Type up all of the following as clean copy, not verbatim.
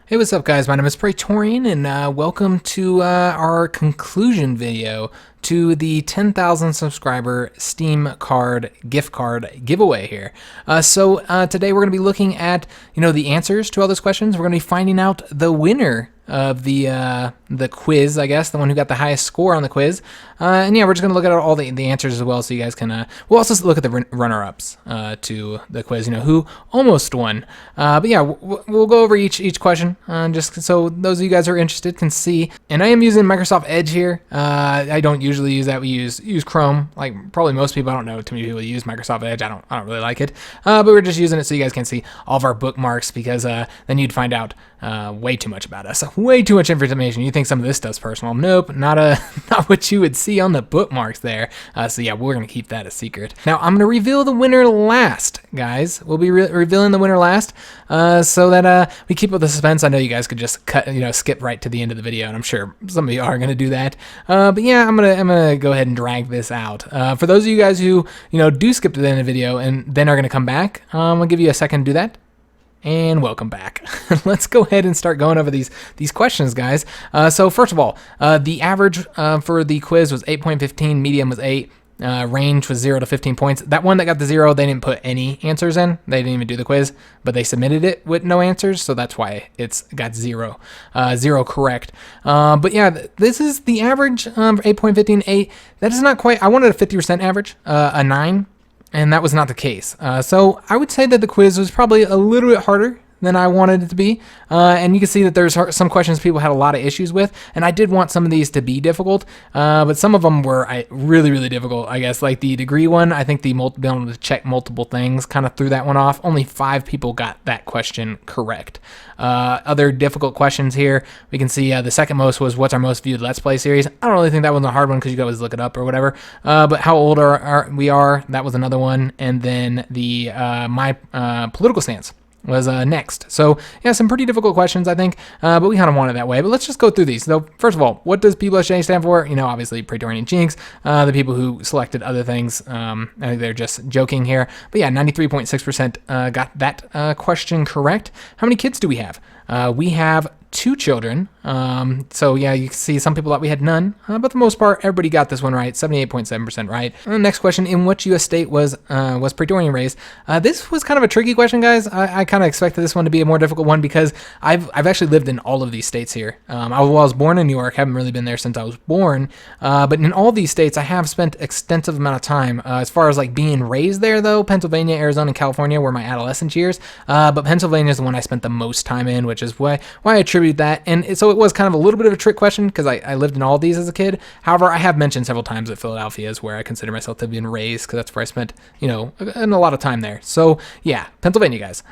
Hey, what's up, guys? My name is Praetorian, and welcome to our conclusion video to the 10,000 subscriber Steam card gift card giveaway here. Today we're going to be looking at the answers to all those questions. We're going to be finding out the winner of the quiz, I guess, the one who got the highest score on the quiz. And yeah, we're just going to look at all the answers as well, so you guys can, we'll also look at the runner-ups to the quiz, who almost won. But yeah, we'll go over each question, just so those of you guys who are interested can see. And I am using Microsoft Edge here. I don't usually use that. We use Chrome, like probably most people. I don't know too many people use Microsoft Edge. I don't really like it. But we're just using it so you guys can see all of our bookmarks, because then you'd find out way too much about us. Way too much information. You think some of this stuff's personal. Nope, not what you would see on the bookmarks there. So yeah, we're going to keep that a secret. Now, I'm going to reveal the winner last, guys. We'll be revealing the winner last, so that we keep up the suspense. I know you guys could just skip right to the end of the video, and I'm sure some of you are going to do that. But yeah, I'm gonna go ahead and drag this out. For those of you guys who do skip to the end of the video and then are going to come back, I'll give you a second to do that. And welcome back. Let's go ahead and start going over these questions, guys. So first of all, the average for the quiz was 8.15, medium was 8, range was 0 to 15 points. That one that got the 0, they didn't put any answers in. They didn't even do the quiz, but they submitted it with no answers, so that's why it's got 0. 0 correct. But yeah, this is the average for 8.15, 8. That is not quite, I wanted a 50% average, a 9. And that was not the case. So I would say that the quiz was probably a little bit harder than I wanted it to be. And you can see that there's some questions people had a lot of issues with. And I did want some of these to be difficult. But some of them were really, really difficult, I guess. Like the degree one, I think being able to check multiple things kind of threw that one off. Only 5 people got that question correct. Other difficult questions here, we can see the second most was what's our most viewed Let's Play series. I don't really think that was a hard one because you can always look it up or whatever. But how old we are, that was another one. And then the my political stance was next. So yeah, some pretty difficult questions, I think, but we kind of want it that way. But let's just go through these. So first of all, what does PLSJ stand for? Obviously Praetorian HiJynx. The people who selected other things, I think they're just joking here. But yeah, 93.6% got that question correct. How many kids do we have? We have 2 children. So yeah, you can see some people thought we had none, but for the most part, everybody got this one right, 78.7% right. Next question, in which U.S. state was Praetorian raised? This was kind of a tricky question, guys. I kind of expected this one to be a more difficult one because I've actually lived in all of these states here. I was born in New York, haven't really been there since I was born, but in all these states, I have spent extensive amount of time. As far as like being raised there, though, Pennsylvania, Arizona, and California were my adolescent years, but Pennsylvania is the one I spent the most time in, which is why I attribute that. And so it was kind of a little bit of a trick question because I lived in all these as a kid. However, I have mentioned several times that Philadelphia is where I consider myself to have been raised because that's where I spent, a lot of time there. So yeah, Pennsylvania, guys.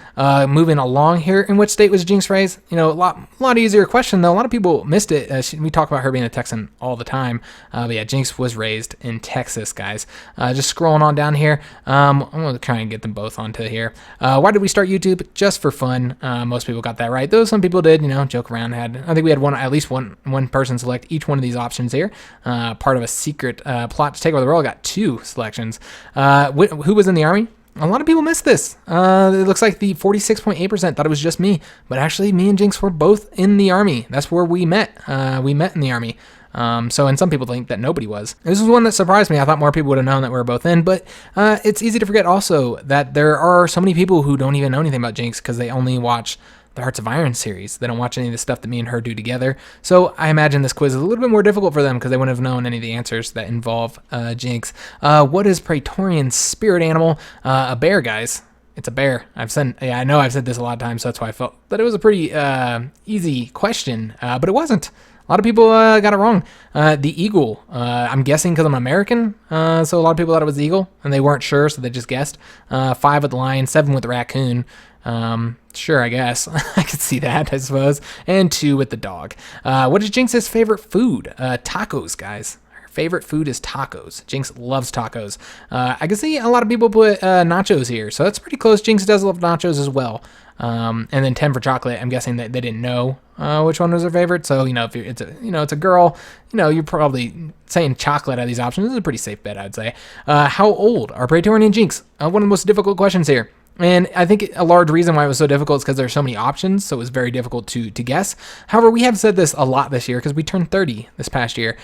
Moving along here, in which state was Jinx raised? A lot easier question though. A lot of people missed it. We talk about her being a Texan all the time. But yeah, Jinx was raised in Texas, guys. Just scrolling on down here. I'm going to try and get them both onto here. Why did we start YouTube? Just for fun. Most people got that right, though some people did, joke around. I think we had at least one person select each one of these options here. Part of a secret plot to take over the world. Got 2 selections. Who was in the army? A lot of people missed this. It looks like the 46.8% thought it was just me, but actually me and Jinx were both in the army. That's where we met. We met in the army. And some people think that nobody was. This was one that surprised me. I thought more people would have known that we were both in, but it's easy to forget also that there are so many people who don't even know anything about Jinx because they only watch the Hearts of Iron series. They don't watch any of the stuff that me and her do together. So I imagine this quiz is a little bit more difficult for them because they wouldn't have known any of the answers that involve Jinx. What is Praetorian's spirit animal? A bear, guys. It's a bear. I know I've said this a lot of times, so that's why I felt that it was a pretty easy question, but it wasn't. A lot of people got it wrong. The eagle, I'm guessing because I'm American, so a lot of people thought it was the eagle, and they weren't sure, so they just guessed. 5 with the lion, 7 with the raccoon. Sure, I guess. I could see that, I suppose. And 2 with the dog. What is Jinx's favorite food? Tacos, guys. Her favorite food is tacos. Jinx loves tacos. I can see a lot of people put nachos here, so that's pretty close. Jinx does love nachos as well. And then 10 for chocolate. I'm guessing that they didn't know which one was her favorite. So if it's a girl, you're probably saying chocolate out of these options. This is a pretty safe bet, I'd say. How old are Praetorian and Jinx? One of the most difficult questions here. And I think a large reason why it was so difficult is because there are so many options, so it was very difficult to guess. However, we have said this a lot this year because we turned 30 this past year,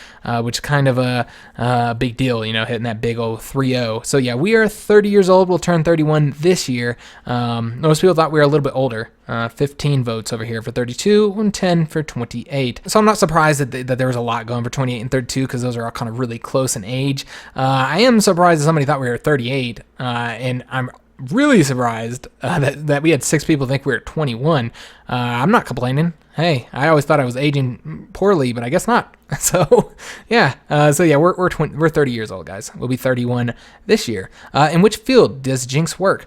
which is kind of a big deal, you know, hitting that big old 3-0. So yeah, we are 30 years old. We'll turn 31 this year. Most people thought we were a little bit older. 15 votes over here for 32 and 10 for 28. So I'm not surprised that there was a lot going for 28 and 32 because those are all kind of really close in age. I am surprised that somebody thought we were 38, and I'm really surprised that we had 6 people think we were 21. I'm not complaining. Hey, I always thought I was aging poorly, but I guess not. So yeah, we're 30 years old, guys. We'll be 31 this year. In which field does HiJynx work?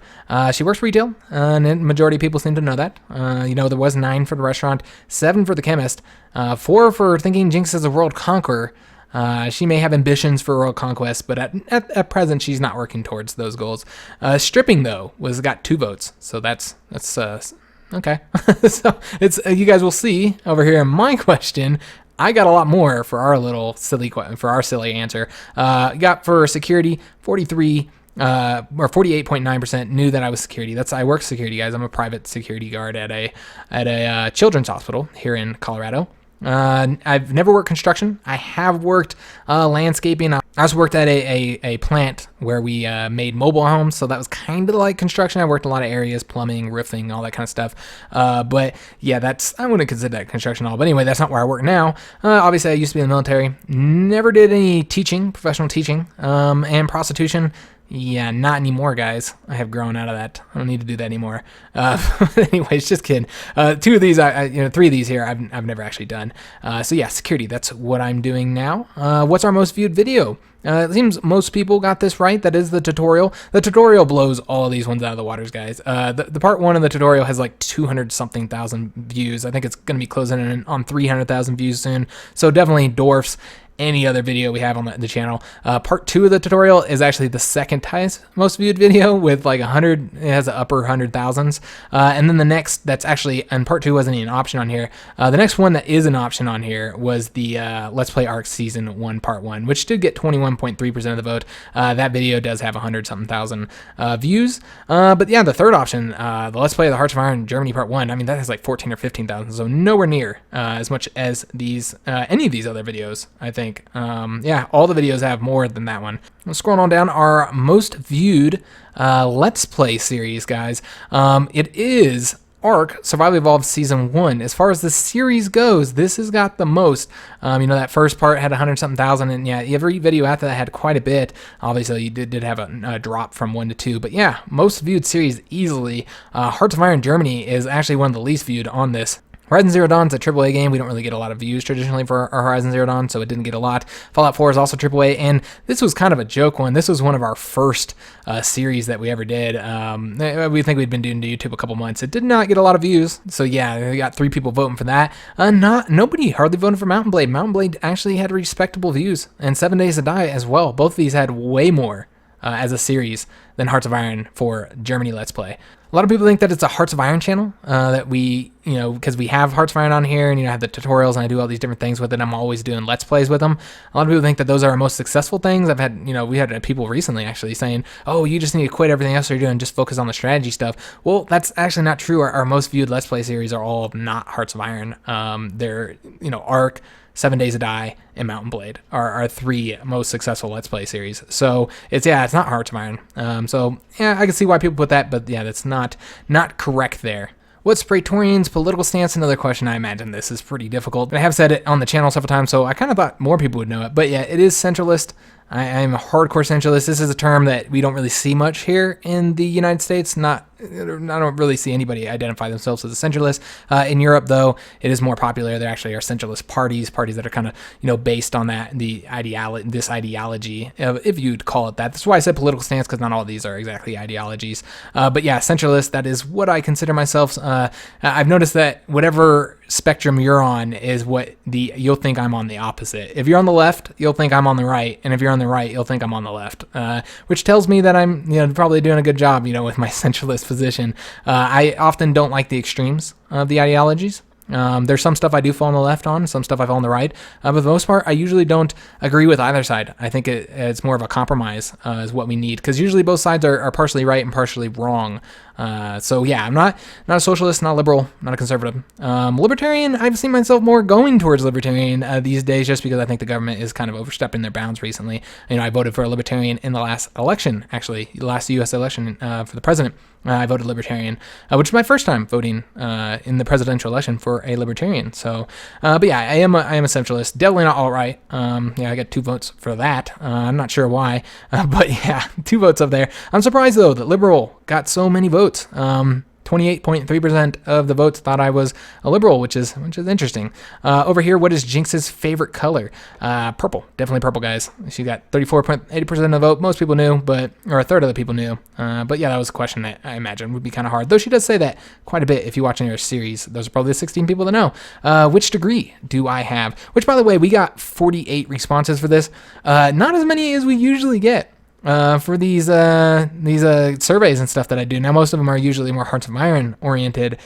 She works retail, and the majority of people seem to know that. There was 9 for the restaurant, 7 for the chemist, 4 for thinking HiJynx is a world conqueror. She may have ambitions for world conquest, but at present she's not working towards those goals. Stripping though got 2 votes, so that's okay. So it's you guys will see over here in my question. I got a lot more for our little silly answer. Got for security 43. Or 48.9% knew that I was security. I work security, guys. I'm a private security guard at a children's hospital here in Colorado. I've never worked construction. I have worked landscaping. I also worked at a plant where we made mobile homes, so that was kind of like construction. I worked a lot of areas, plumbing, roofing, all that kind of stuff. But yeah, I wouldn't consider that construction at all. But anyway, that's not where I work now. Obviously, I used to be in the military. Never did any professional teaching, and prostitution. Yeah, not anymore, guys. I have grown out of that. I don't need to do that anymore. Anyways, just kidding. 2 of these, 3 of these here, I've never actually done. So yeah, security. That's what I'm doing now. What's our most viewed video? It seems most people got this right. That is the tutorial. The tutorial blows all these ones out of the waters, guys. The part 1 of the tutorial has like 200-something thousand views. I think it's going to be closing in on 300,000 views soon. So definitely dwarfs any other video we have on the channel. Part 2 of the tutorial is actually the second highest most viewed video with like 100. It has an upper 100,000s. And then the next, that's actually, and part 2 wasn't even an option on here. The next one that is an option on here was the Let's Play Ark Season 1 Part 1, which did get 21.3% of the vote. That video does have 100-something thousand views. But yeah, the third option, the Let's Play the Hearts of Iron Germany Part 1, I mean, that has like 14 or 15,000, so nowhere near as much as these any of these other videos, I think. Yeah, all the videos have more than that one. Scrolling on down, our most viewed Let's Play series, guys. It is Ark Survival Evolved Season 1. As far as the series goes, this has got the most. That first part had 100-something thousand, and yeah, every video after that had quite a bit. Obviously, you did have a drop from 1 to 2, but yeah, most viewed series easily. Hearts of Iron Germany is actually one of the least viewed on this. Horizon Zero Dawn is a AAA game. We don't really get a lot of views traditionally for our Horizon Zero Dawn, so it didn't get a lot. Fallout 4 is also AAA, and this was kind of a joke one. This was one of our first series that we ever did. We think we'd been doing YouTube a couple months. It did not get a lot of views, so yeah, we got 3 people voting for that. Nobody hardly voted for Mountain Blade. Mountain Blade actually had respectable views, and 7 Days to Die as well. Both of these had way more as a series than Hearts of Iron for Germany Let's Play. A lot of people think that it's a Hearts of Iron channel, that we, because we have Hearts of Iron on here, and, have the tutorials, and I do all these different things with it. I'm always doing Let's Plays with them. A lot of people think that those are our most successful things. I've had, we had people recently actually saying, oh, you just need to quit everything else you're doing, just focus on the strategy stuff. Well, that's actually not true. Our most viewed Let's Play series are all not Hearts of Iron. They're, Ark, 7 Days to Die, and Mountain Blade are our 3 most successful Let's Play series. So it's not Hearts of Iron. So yeah, I can see why people put that, but yeah, that's not correct there. What's Praetorian's political stance? Another question. I imagine this is pretty difficult. I have said it on the channel several times, so I kind of thought more people would know it. But yeah, it is centralist. I'm a hardcore centralist. This is a term that we don't really see much here in the United States. I don't really see anybody identify themselves as a centralist. In Europe, though, it is more popular. There actually are centralist parties that are kind of, based on this ideology, if you'd call it that. That's why I said political stance, because not all of these are exactly ideologies. But yeah, centralist, that is what I consider myself. I've noticed that whatever spectrum you're on is what you'll think I'm on the opposite. If you're on the left, you'll think I'm on the right, and if you're on the right, you'll think I'm on the left, which tells me that I'm probably doing a good job with my centralist position. I often don't like the extremes of the ideologies. There's some stuff I do fall on the left on, some stuff I fall on the right. But for the most part, I usually don't agree with either side. I think it's more of a compromise is what we need, because usually both sides are partially right and partially wrong. So yeah, I'm not a socialist, not a liberal, not a conservative. Libertarian, I've seen myself more going towards libertarian these days, just because I think the government is kind of overstepping their bounds recently. I voted for a libertarian in the last election, actually, the last U.S. election for the president. I voted libertarian, which is my first time voting in the presidential election for a libertarian. So, but yeah, I am a centralist. Definitely not alt-right. Yeah, I got 2 votes for that. I'm not sure why, but yeah, 2 votes up there. I'm surprised though that liberal got so many votes. 28.3% of the votes thought I was a liberal, which is interesting. Over here, what is Jinx's favorite color? Purple, definitely purple, guys. She got 34.80% of the vote. Most people knew, or a third of the people knew. But yeah, that was a question that I imagine would be kind of hard. Though she does say that quite a bit if you watch any of her series. Those are probably the 16 people that know. Which degree do I have? Which, by the way, we got 48 responses for this. Not as many as we usually get. For these surveys and stuff that I do. Now, most of them are usually more Hearts of Iron oriented,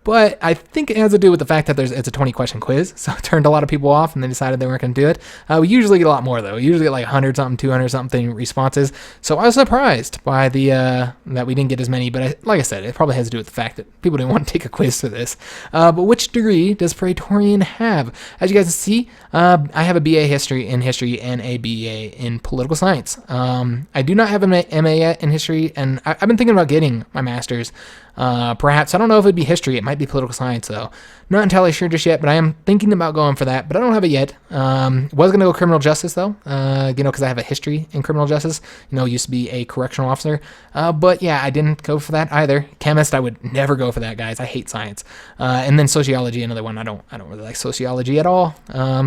but I think it has to do with the fact that it's a 20-question quiz, so it turned a lot of people off, and they decided they weren't going to do it. We usually get a lot more, though. We usually get like 100-something, 200-something responses, so I was surprised by that we didn't get as many, but like I said, it probably has to do with the fact that people didn't want to take a quiz for this. But which degree does Praetorian have? As you guys can see, I have a BA in history and a BA in political science. I do not have an MA yet in history, and I've been thinking about getting my master's. Perhaps, I don't know if it'd be history, it might be political science though. Not entirely sure just yet, but I am thinking about going for that, but I don't have it yet. Was gonna go criminal justice though, because I have a history in criminal justice, used to be a correctional officer, but yeah, I didn't go for that either. Chemist, I would never go for that, guys. I hate science. And then sociology, another one. I don't really like sociology at all.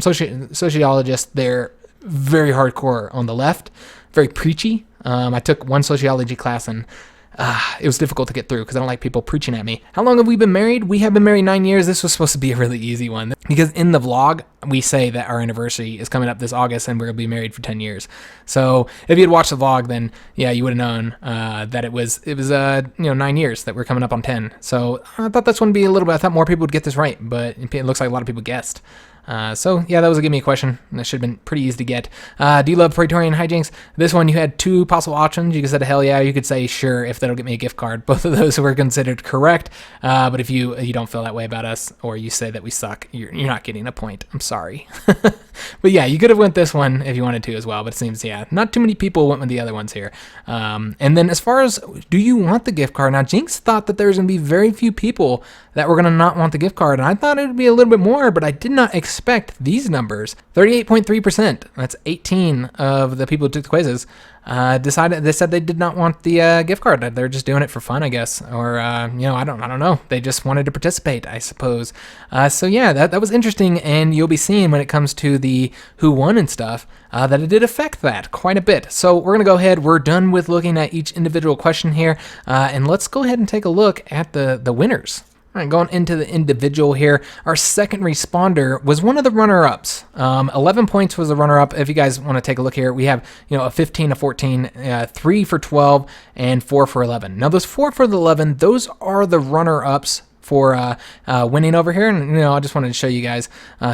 Sociologists, they're very hardcore on the left, very preachy. I took one sociology class and it was difficult to get through because I don't like people preaching at me. How long have we been married? We have been married 9 years. This was supposed to be a really easy one because in the vlog, we say that our anniversary is coming up this August and we're going to be married for 10 years. So if you had watched the vlog, then yeah, you would have known that it was 9 years that we're coming up on 10. So I thought this one would be a little bit, I thought more people would get this right, but it looks like a lot of people guessed. So yeah, that was a give me a question. That should have been pretty easy to get. Do you love Praetorian HiJynx? This one, you had 2 possible options. You could say hell yeah, you could say sure if that'll get me a gift card. Both of those were considered correct. But if you don't feel that way about us, or you say that we suck, you're not getting a point. I'm sorry. But yeah, you could have went this one if you wanted to as well, but it seems, yeah, not too many people went with the other ones here. And then as far as, do you want the gift card? Now, Jinx thought that there was going to be very few people that were going to not want the gift card, and I thought it would be a little bit more, but I did not expect these numbers. 38.3%, that's 18 of the people who took the quizzes, they said they did not want the gift card. They're just doing it for fun, I guess, or I don't know. They just wanted to participate, I suppose. So yeah, that was interesting, and you'll be seeing when it comes to the who won and stuff that it did affect that quite a bit. So we're gonna go ahead. We're done with looking at each individual question here, and let's go ahead and take a look at the winners. All right, going into the individual here, our second responder was one of the runner-ups. 11 points was the runner-up. If you guys want to take a look here, we have a 15, a 14, 3 for 12, and 4 for 11. Now those 4 for the 11, those are the runner-ups for winning over here, and I just wanted to show you guys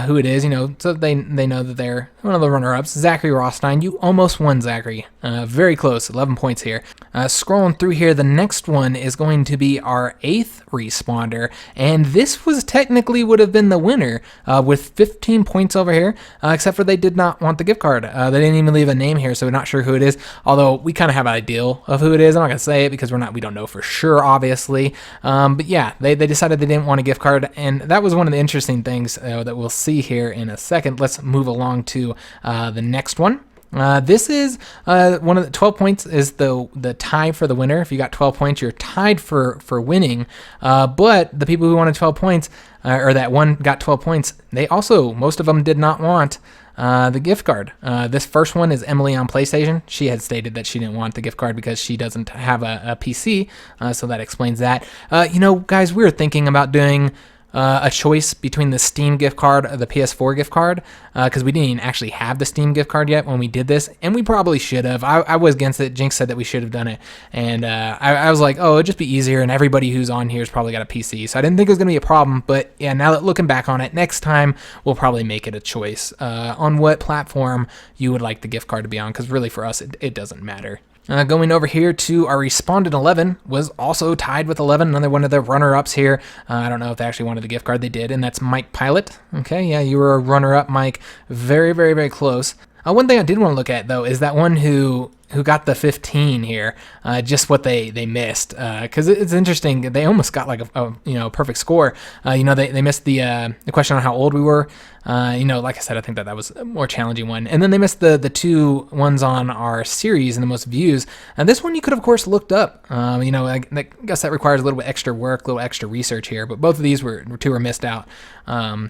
who it is, so they know that they're one of the runner-ups. Zachary Rothstein, you almost won, Zachary. Very close, 11 points here. Scrolling through here, the next one is going to be our 8th responder, and this was technically would have been the winner with 15 points over here, except for they did not want the gift card. They didn't even leave a name here, so we're not sure who it is, although we kind of have an idea of who it is. I'm not going to say it because we don't know for sure, obviously, but yeah, they decided they didn't want a gift card, and that was one of the interesting things that we'll see here in a second. Let's move along to the next one. This is one of the 12 points is the tie for the winner. If you got 12 points, you're tied for winning. But the people who wanted 12 points, or that one got 12 points, they also, most of them did not want the gift card. This first one is Emily on PlayStation. She had stated that she didn't want the gift card because she doesn't have a PC, so that explains that. Guys, we were thinking about doing a choice between the Steam gift card or the PS4 gift card, because we didn't even actually have the Steam gift card yet when we did this, and we probably should have. I was against it. Jinx said that we should have done it, and I was like, oh, it'd just be easier, and everybody who's on here has probably got a PC, so I didn't think it was going to be a problem, but yeah, now that looking back on it, next time we'll probably make it a choice on what platform you would like the gift card to be on, because really for us, it doesn't matter. Going over here to our Respondent 11 was also tied with 11, another one of the runner-ups here. I don't know if they actually wanted the gift card. They did, and that's Mike Pilot. Okay, yeah, you were a runner-up, Mike. Very, very, very close. One thing I did want to look at, though, is that one who got the 15 here, just what they missed, because it's interesting. They almost got like a perfect score. They missed the question on how old we were. Like I said, I think that was a more challenging one. And then they missed the two ones on our series and the most views. And this one you could, of course, looked up. I guess that requires a little bit extra work, a little extra research here. But both of these were missed out.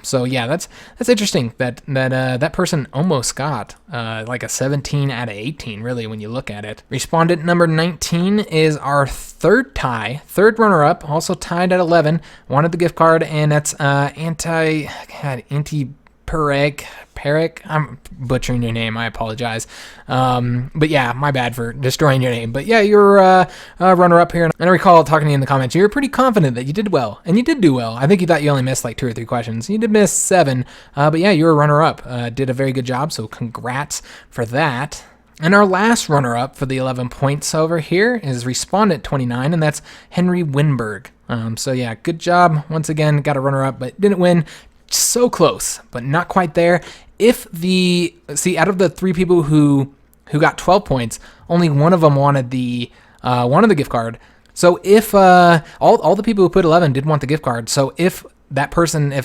So yeah, that's interesting that person almost got like a 17 out of 18, really, when you look at it. Respondent number 19 is our third runner-up, also tied at 11. Wanted the gift card, and that's Perek. I'm butchering your name. I apologize. But yeah, my bad for destroying your name. But yeah, you're a runner-up here. And I recall talking to you in the comments. You were pretty confident that you did well, and you did do well. I think you thought you only missed like 2 or 3 questions. You did miss 7, but yeah, you're a runner-up. Did a very good job, so congrats for that. And our last runner-up for the 11 points over here is Respondent 29, and that's Henry Winberg. So yeah, good job. Once again, got a runner-up, but didn't win. So close, but not quite there. Out of the 3 people who got 12 points, only one of them wanted the gift card. So if all the people who put 11 did want the gift card, so if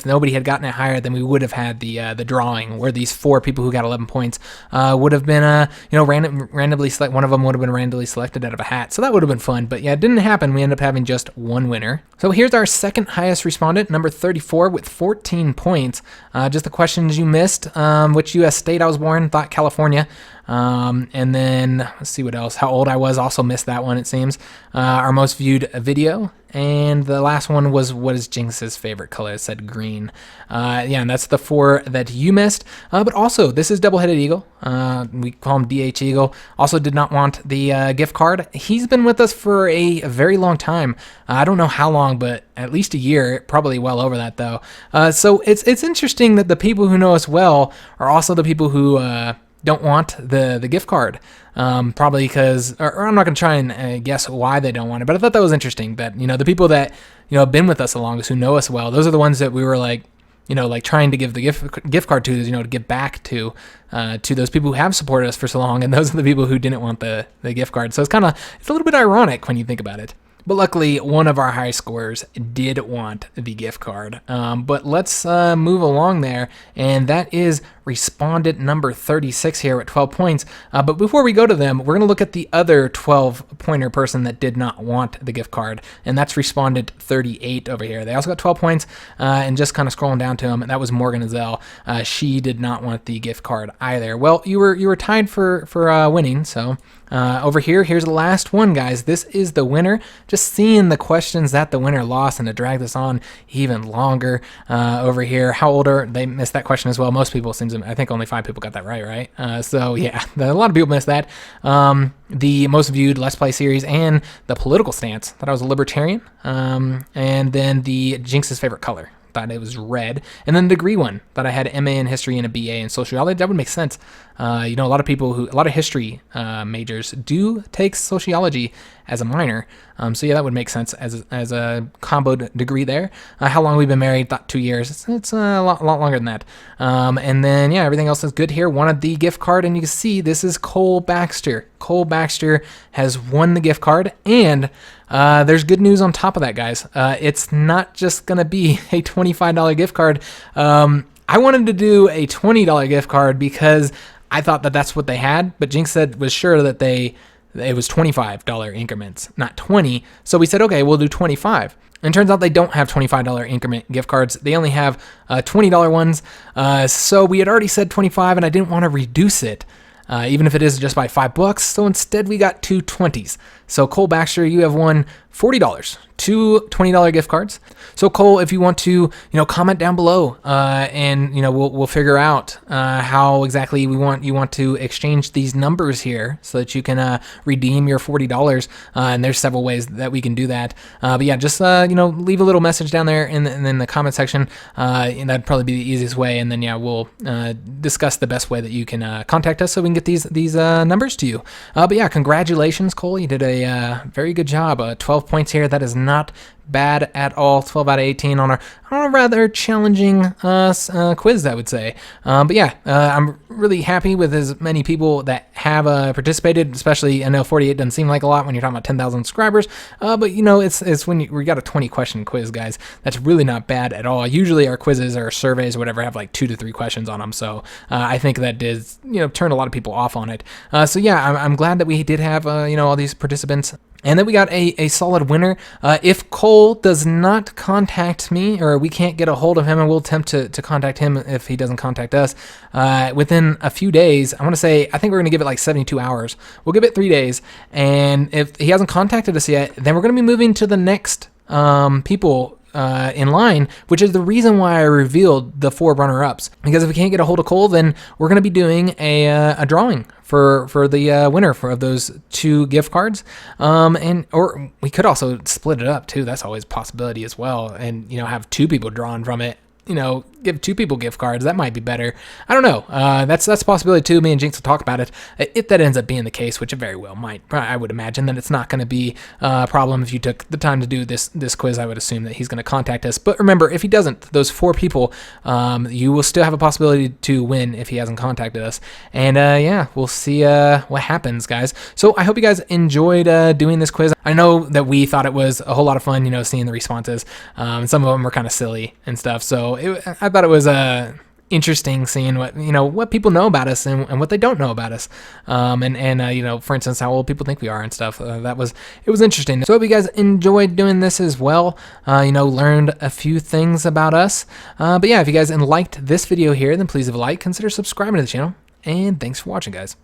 nobody had gotten it higher, then we would have had the drawing where these 4 people who got 11 points would have been randomly select. One of them would have been randomly selected out of a hat, so that would have been fun. But yeah, it didn't happen. We ended up having just 1 winner. So here's our second highest respondent, number 34 with 14 points. Just the questions you missed: which U.S. state I was born, thought California. And then let's see what else. How old I was, also missed that one, it seems. Our most viewed video. And the last one was, what is Jinx's favorite color? It said green. Yeah, and that's the 4 that you missed. But also, this is Double-Headed Eagle. We call him DH Eagle. Also did not want the gift card. He's been with us for a very long time. I don't know how long, but at least a year. Probably well over that, though. So it's interesting that the people who know us well are also the people who don't want the gift card. Probably because, or I'm not going to try and guess why they don't want it, but I thought that was interesting that, the people that, have been with us the longest, who know us well, those are the ones that we were like, trying to give the gift card to, to give back to those people who have supported us for so long, and those are the people who didn't want the gift card. So it's a little bit ironic when you think about it. But luckily, one of our high scorers did want the gift card. But let's move along there, and that is respondent number 36 here at 12 points. But before we go to them, we're going to look at the other 12-pointer person that did not want the gift card, and that's respondent 38 over here. They also got 12 points, and just kind of scrolling down to them, that was Morgan Azell. She did not want the gift card either. Well, you were tied for winning, so... over here's the last one, guys. This is the winner. Just seeing the questions that the winner lost, and to drag this on even longer over here. How old are they? Missed that question as well. Most people, I think only 5 people got that right? So yeah, a lot of people missed that. The most viewed Let's Play series and the political stance, that I was a libertarian. And then the Jinx's favorite color. Thought it was red, and then the degree one, that I had an MA in history and a BA in sociology. That would make sense. A lot of history majors do take sociology as a minor. So yeah, that would make sense as a combo degree there. How long we've been married? Thought 2 years. It's a lot longer than that. And then yeah, everything else is good here. Wanted the gift card, and you can see this is Cole Baxter. Cole Baxter has won the gift card, and there's good news on top of that, guys. It's not just gonna be a $25 gift card. I wanted to do a $20 gift card because I thought that that's what they had, but Jinx was sure that it was $25 increments, not 20. So we said, okay, we'll do 25. And it turns out they don't have $25 increment gift cards. They only have $20 ones. So we had already said 25, and I didn't want to reduce it. Even if it is just by $5. So instead we got 2 20s. So Cole Baxter, you have won $40, two $20 gift cards. So Cole, if you want to, comment down below, and we'll figure out how exactly you want to exchange these numbers here, so that you can redeem your $40. And there's several ways that we can do that. But yeah, just leave a little message down there in the comment section, and that'd probably be the easiest way. And then yeah, we'll discuss the best way that you can contact us, so we can get these numbers to you. But yeah, congratulations, Cole. You did a very good job. 12 points here. That is not bad at all. 12 out of 18 on a rather challenging quiz, I would say. But yeah, I'm really happy with as many people that have participated, especially I know 48 doesn't seem like a lot when you're talking about 10,000 subscribers, but it's when we got a 20 question quiz, guys. That's really not bad at all. Usually our quizzes or surveys or whatever have like 2 to 3 questions on them, so I think that did turn a lot of people off on it. So yeah, I'm glad that we did have all these participants, and then we got a solid winner. If Cole does not contact me, or we can't get a hold of him, and we'll attempt to contact him if he doesn't contact us, within a few days, I think we're going to give it like 72 hours. We'll give it 3 days, and if he hasn't contacted us yet, then we're going to be moving to the next people in line, which is the reason why I revealed the 4 runner-ups. Because if we can't get a hold of Cole, then we're going to be doing a drawing for the winner of those 2 gift cards, or we could also split it up too. That's always a possibility as well, and have 2 people drawn from it. Give 2 people gift cards. That might be better. I don't know. That's a possibility too. Me and Jinx will talk about it. If that ends up being the case, which it very well might, I would imagine that it's not going to be a problem if you took the time to do this quiz. I would assume that he's going to contact us. But remember, if he doesn't, those 4 people, you will still have a possibility to win if he hasn't contacted us. And yeah, we'll see what happens, guys. So I hope you guys enjoyed doing this quiz. I know that we thought it was a whole lot of fun, seeing the responses. Some of them were kind of silly and stuff. So I thought it was interesting seeing what people know about us and what they don't know about us, and for instance, how old people think we are and stuff. It was interesting. So I hope you guys enjoyed doing this as well. Learned a few things about us. But yeah, if you guys liked this video here, then please leave a like, consider subscribing to the channel, and thanks for watching, guys.